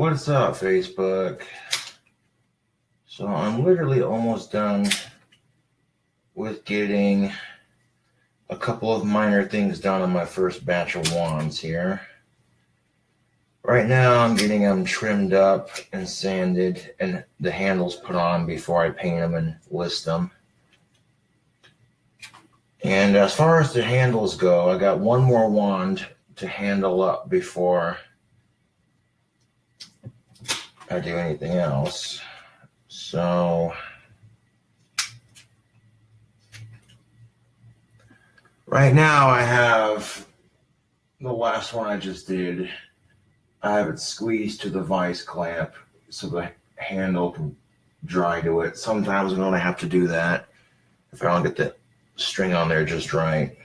What's up, Facebook? So I'm literally almost done with getting a couple of minor things done on my first batch of wands here. Right now I'm getting them trimmed up and sanded and the handles put on before I paint them and list them. And as far as the handles go, I got one more wand to handle up before I do anything else. So right now I have the last one I just did. I have it squeezed to the vice clamp so the handle can dry to it. Sometimes I'm going to have to do that if I don't get the string on there just right.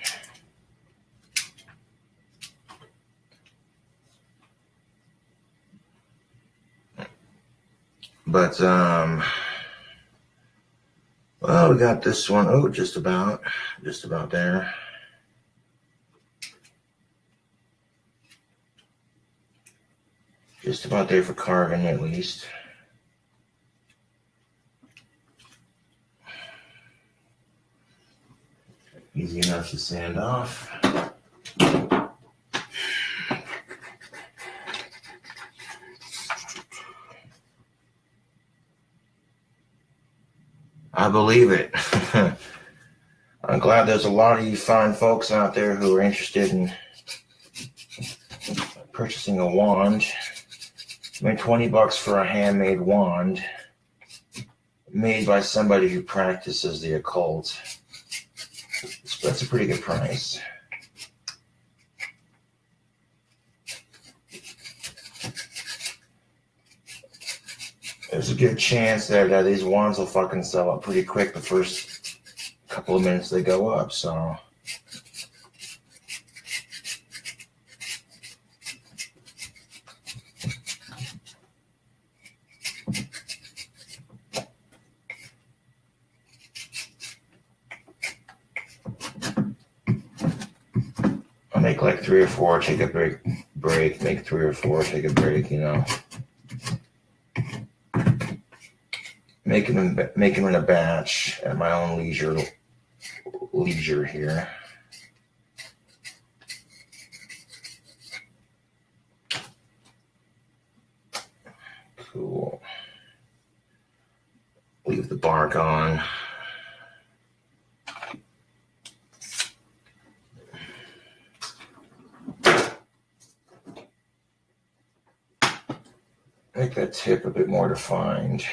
But, well, we got this one. Oh, just about there. Just about there for carving, at least. Easy enough to sand off. I believe it. I'm glad there's a lot of you fine folks out there who are interested in purchasing a wand. I mean, $20 for a handmade wand made by somebody who practices the occult. So that's a pretty good price. There's a good chance that these wands will fucking sell up pretty quick the first couple of minutes they go up, so. I'll make like 3 or 4, take a break, make 3 or 4, take a break, you know. Make them in a batch at my own leisure here. Cool. Leave the bark on. Make that tip a bit more defined.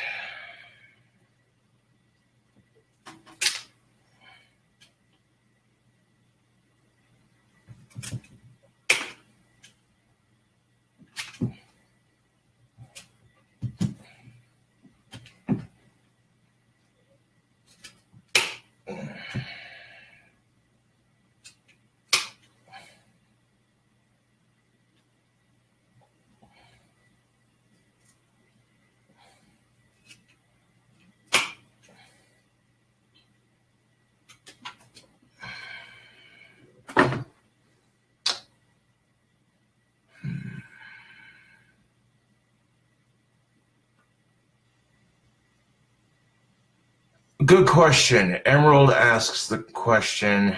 Good question. Emerald asks the question,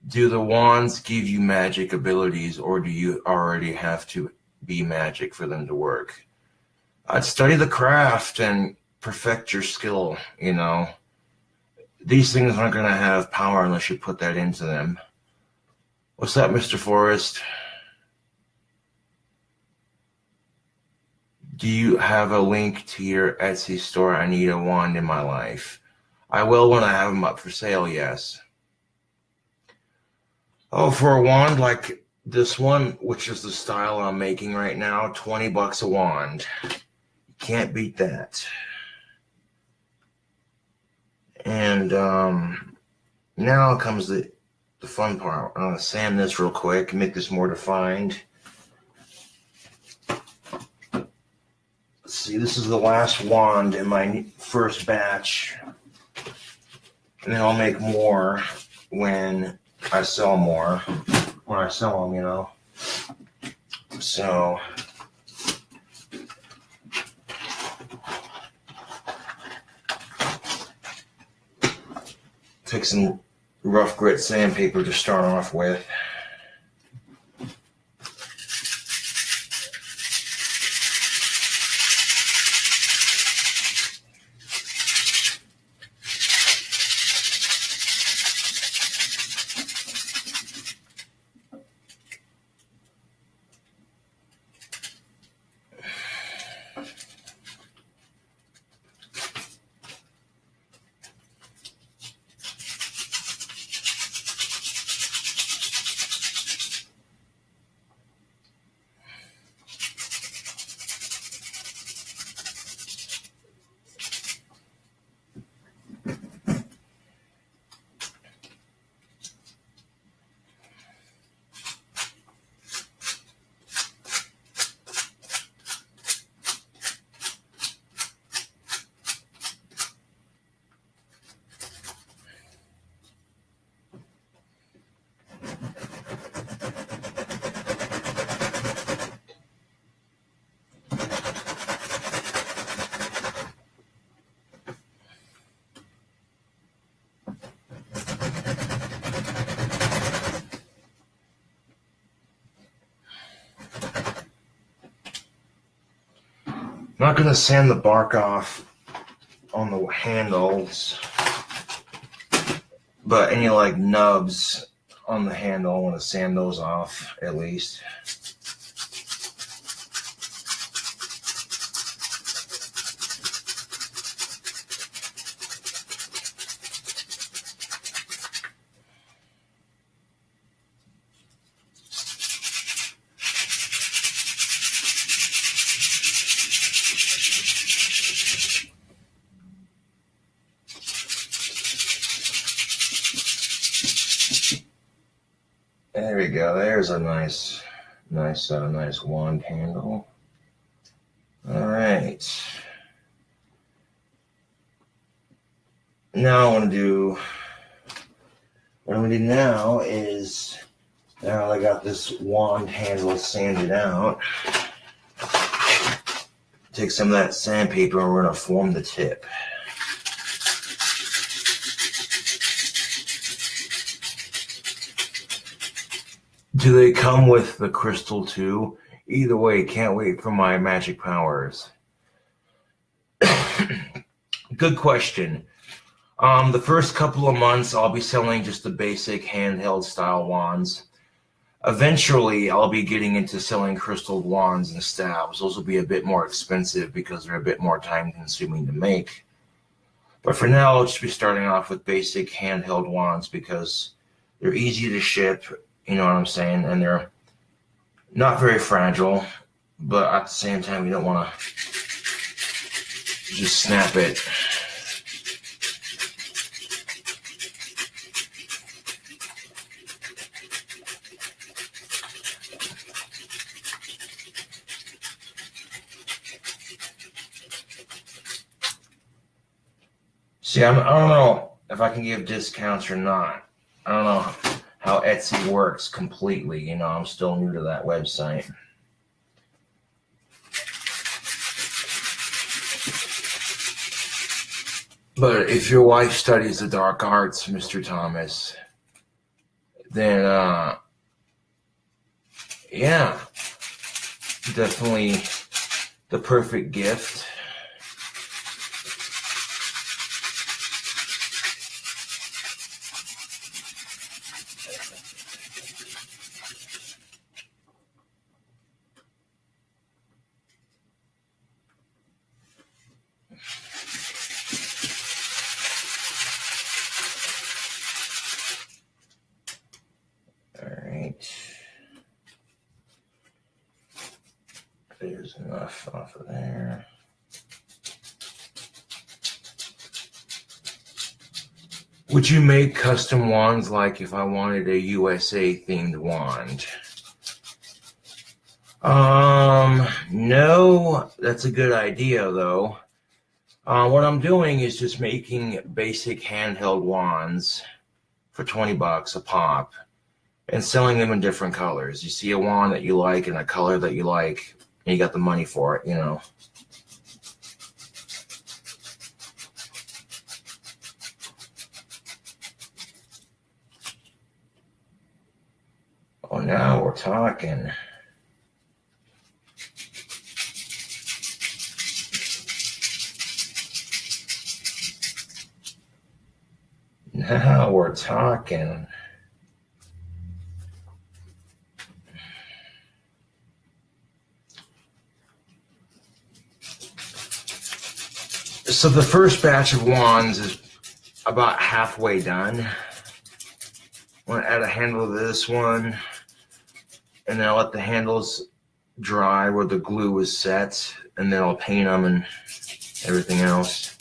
do the wands give you magic abilities or do you already have to be magic for them to work? I'd study the craft and perfect your skill, you know. These things aren't going to have power unless you put that into them. What's up, Mr. Forrest? Do you have a link to your Etsy store? I need a wand in my life. I will when I have them up for sale, yes. Oh, for a wand like this one, which is the style I'm making right now, $20 a wand. You can't beat that. And now comes the fun part. I'm going to sand this real quick, make this more defined. See, this is the last wand in my first batch. And then I'll make more when I sell more. When I sell them, you know. So Take some rough grit sandpaper to start off with. I'm not going to sand the bark off on the handles, but any like nubs on the handle, I want to sand those off at least. There we go. There's a nice wand handle. All right. Now what I'm gonna do now is, now I got this wand handle sanded out, take some of that sandpaper and we're gonna form the tip. Do they come with the crystal too? Either way, can't wait for my magic powers. Good question. The first couple of months, I'll be selling just the basic handheld style wands. Eventually, I'll be getting into selling crystal wands and staves. Those will be a bit more expensive because they're a bit more time consuming to make. But for now, I'll just be starting off with basic handheld wands because they're easy to ship. You know what I'm saying? And they're not very fragile, but at the same time, you don't want to just snap it. See, I don't know if I can give discounts or not. I don't know how Etsy works completely. You know, I'm still new to that website. But if your wife studies the dark arts, Mr. Thomas, then, yeah, definitely the perfect gift. There's enough off of there. Would you make custom wands like if I wanted a USA themed wand? No, that's a good idea though. What I'm doing is just making basic handheld wands for 20 bucks a pop and selling them in different colors. You see a wand that you like and a color that you like, and you got the money for it, you know. Oh, now we're talking. Now we're talking. So the first batch of wands is about halfway done. I'm going to add a handle to this one, and then I'll let the handles dry where the glue is set, and then I'll paint them and everything else.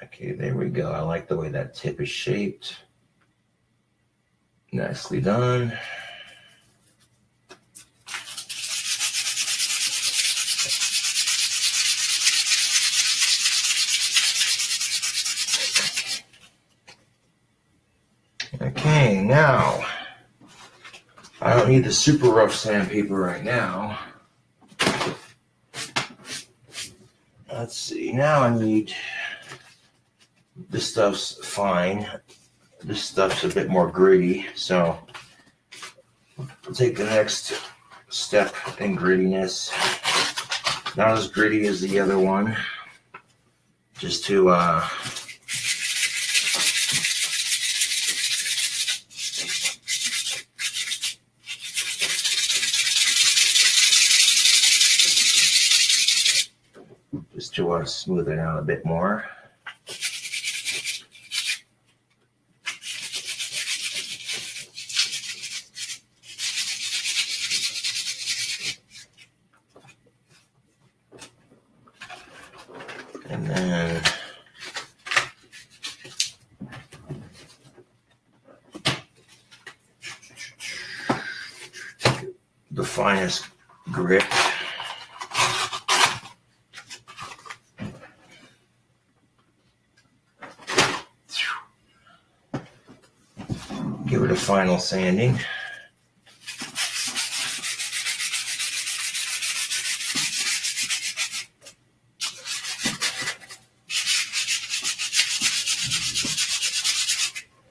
Okay, there we go. I like the way that tip is shaped. Nicely done. Okay, now, I don't need the super rough sandpaper right now. Let's see, now I need, this stuff's fine. This stuff's a bit more gritty, so I'll take the next step in grittiness. Not as gritty as the other one, just to smooth it out a bit more. And then the finest grit. Give it a final sanding.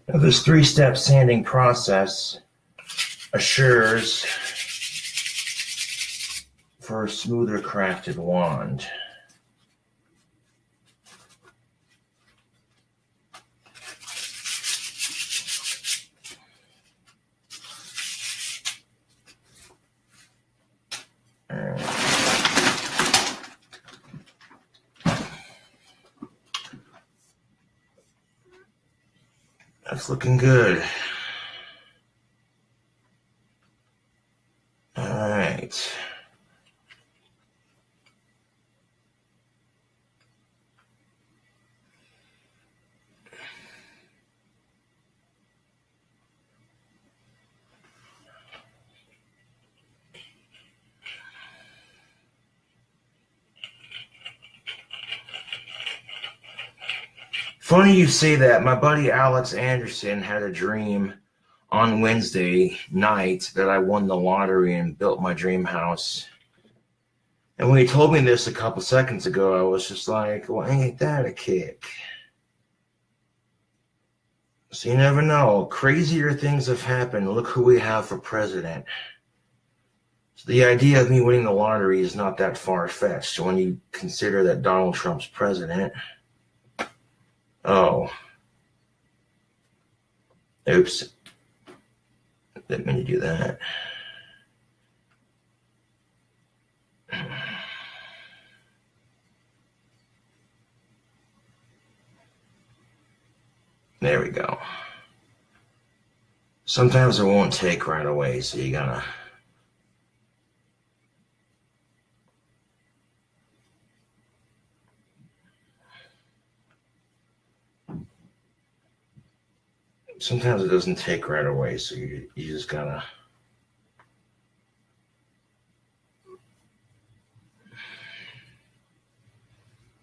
Now, this three-step sanding process assures for a smoother crafted wand. That's looking good. All right. Funny you say that. My buddy Alex Anderson had a dream on Wednesday night that I won the lottery and built my dream house. And when he told me this a couple seconds ago, I was just like, well, ain't that a kick? So you never know. Crazier things have happened. Look who we have for president. So the idea of me winning the lottery is not that far-fetched when you consider that Donald Trump's president. Oh. Oops. Didn't mean to do that. There we go. Sometimes it won't take right away, so you gotta... Sometimes it doesn't take right away, so you just gotta...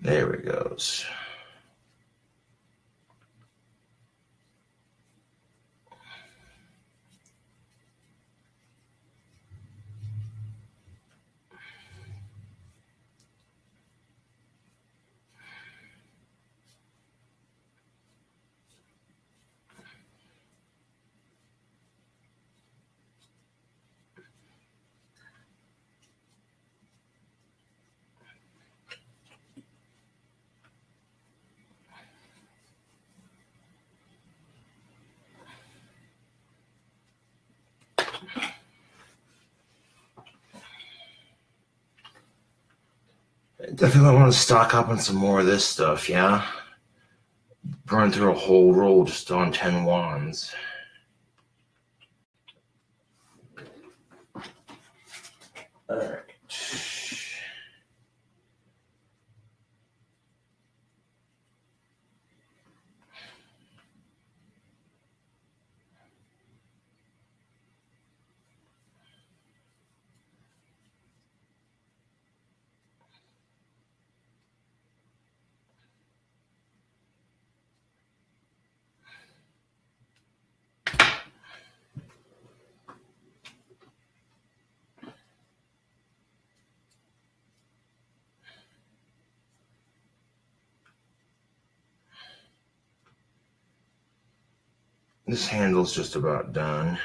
There it goes. Definitely want to stock up on some more of this stuff, yeah? Burn through a whole roll just on 10 wands. Alright. This handle's just about done.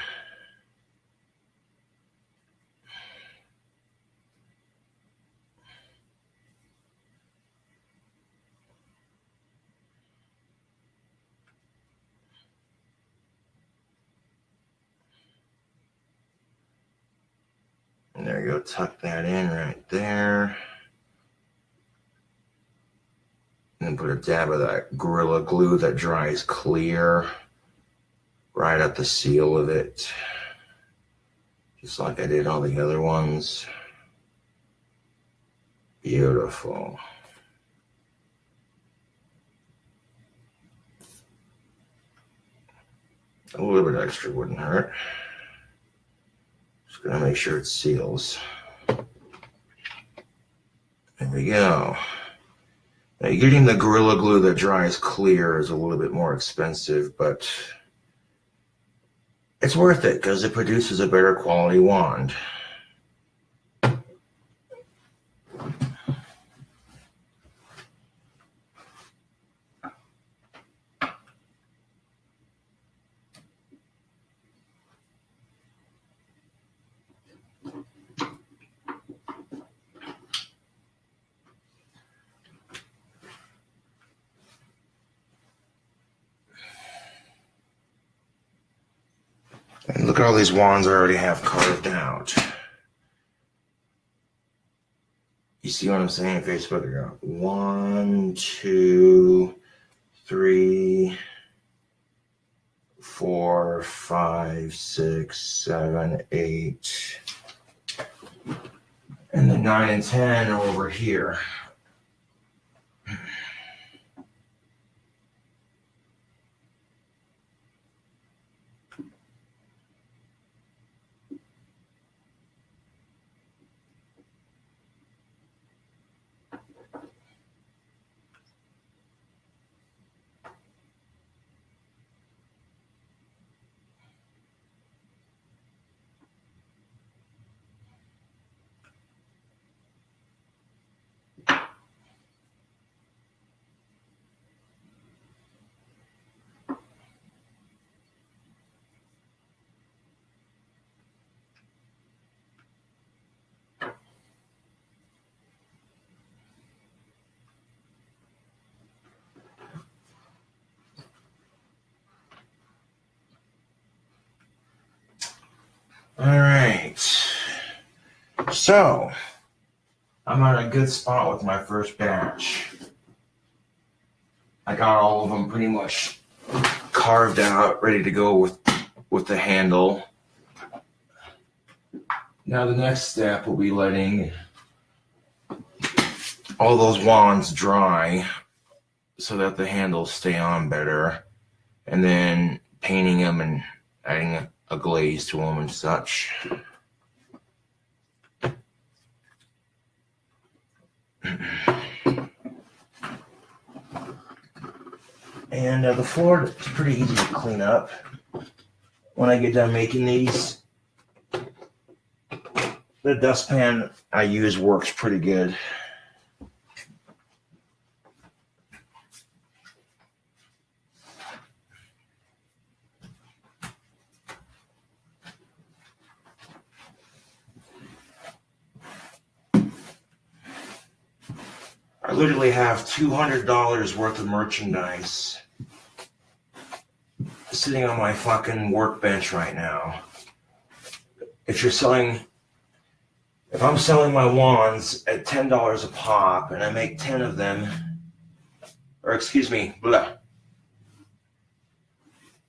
And there you go, tuck that in right there. And then put a dab of that Gorilla Glue that dries clear right at the seal of it. Just like I did all the other ones. Beautiful. A little bit extra wouldn't hurt. Just gonna make sure it seals. There we go. Now, getting the Gorilla Glue that dries clear is a little bit more expensive, but it's worth it because it produces a better quality wand. And look at all these wands I already have carved out. You see what I'm saying, Facebook? I got 1, 2, 3, 4, 5, 6, 7, 8. And the 9 and 10 are over here. All right, so I'm at a good spot with my first batch. I got all of them pretty much carved out, ready to go with the handle. Now the next step will be letting all those wands dry so that the handles stay on better, and then painting them and adding a glaze to them and such. And the floor is pretty easy to clean up when I get done making these. The dustpan I use works pretty good. I literally have $200 worth of merchandise sitting on my fucking workbench right now. If you're selling If I'm selling my wands at $10 a pop and I make 10 of them, or excuse me,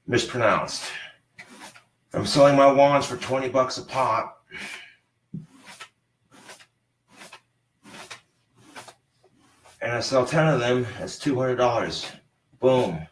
mispronounced. I'm selling my wands for 20 bucks a pop. And I sell 10 of them, that's $200. Boom.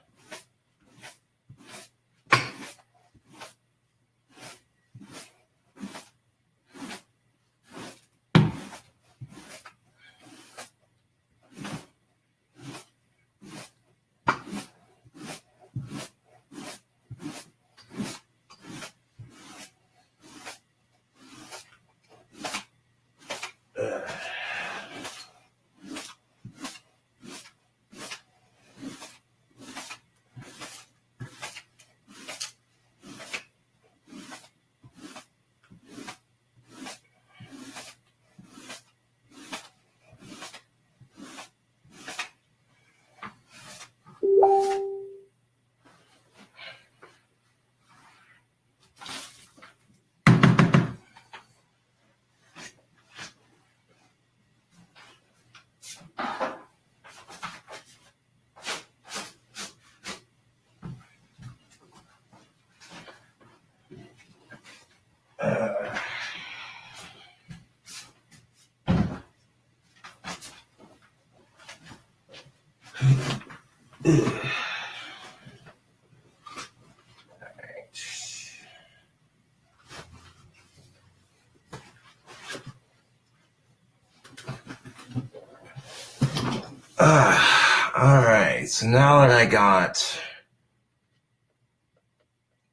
All right, so now that I got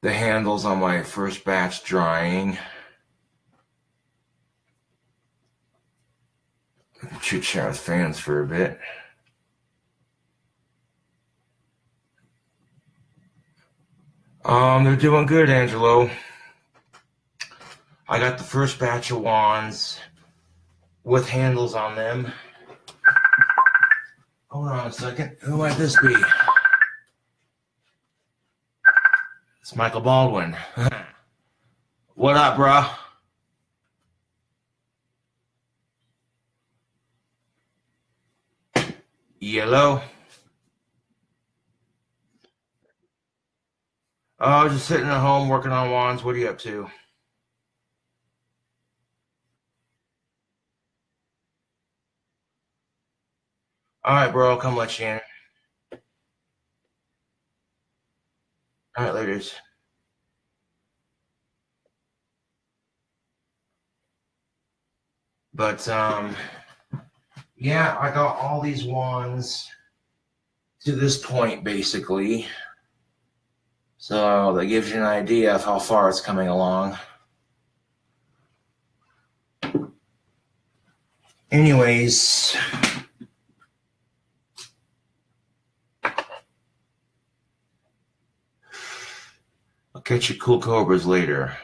the handles on my first batch drying, should chat with fans for a bit. They're doing good, Angelo. I got the first batch of wands with handles on them. Hold on a second. Who might this be? It's Michael Baldwin. What up, bro? Yellow. Oh, just sitting at home working on wands. What are you up to? All right, bro. I'll come let you in. All right, ladies. But, yeah, I got all these wands to this point, basically. So that gives you an idea of how far it's coming along. Anyways, I'll catch you cool cobras later.